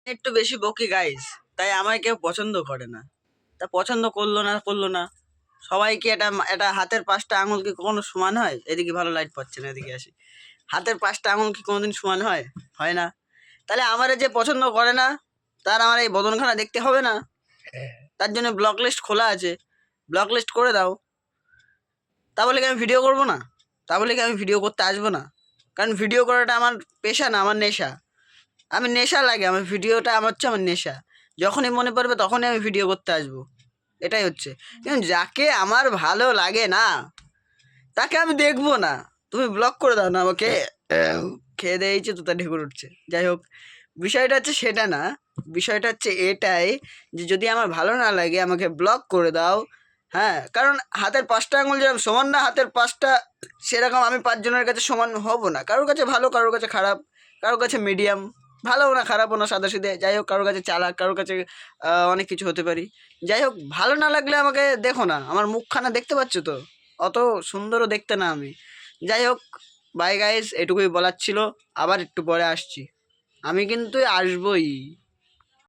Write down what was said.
একটু বেশি বকি গাইস, তাই আমায় কেউ পছন্দ করে না। তা পছন্দ করলো না সবাই কি এটা এটা হাতের 5টা আঙুল কি কখনো সমান হয়? এদিকে ভালো লাইট পাচ্ছে না, এদিকে আসি। হাতের 5টা আঙুল কি কোনোদিন সমান হয়? হয় না। তাহলে আমারে যে পছন্দ করে না তার আমার এই বদনখানা দেখতে হবে না? তার জন্য ব্লক লিস্ট খোলা আছে, ব্লক লিস্ট করে দাও। তা বলে কি আমি ভিডিও করবো না? তা বলে কি আমি ভিডিও করতে আসবো না? কারণ ভিডিও করাটা আমার পেশা না, আমার নেশা। আমি নেশা লাগে আমার, ভিডিওটা আমার হচ্ছে আমার নেশা। যখনই মনে পড়বে তখনই আমি ভিডিও করতে আসবো, এটাই হচ্ছে। কিন্তু যাকে আমার ভালো লাগে না তাকে আমি দেখবো না। তুমি ব্লক করে দাও না আমাকে। খেয়ে দিয়েছে তো তা ঢেকুর উঠছে। যাই হোক, বিষয়টা হচ্ছে সেটা না, বিষয়টা হচ্ছে এটাই যে যদি আমার ভালো না লাগে আমাকে ব্লক করে দাও। হ্যাঁ, কারণ হাতের 5টা আঙুল যেরকম সমান না হাতের 5টা, সেরকম আমি 5 জনের কাছে সমান হব না। কারোর কাছে ভালো, কারোর কাছে খারাপ, কারোর কাছে মিডিয়াম, ভালোও না খারাপও না, সাদাসিধে। যাই হোক, কারোর কাছে চালাক, কারোর কাছে অনেক কিছু হতে পারি। যাই হোক, ভালো না লাগলে আমাকে দেখো না, আমার মুখখানা দেখতে পাচ্ছ তো, অত সুন্দরও দেখতে না আমি। যাই হোক, বাই গাইস, এটুকুই বলার ছিল। আবার একটু পরে আসছি, আমি কিন্তু আসবই।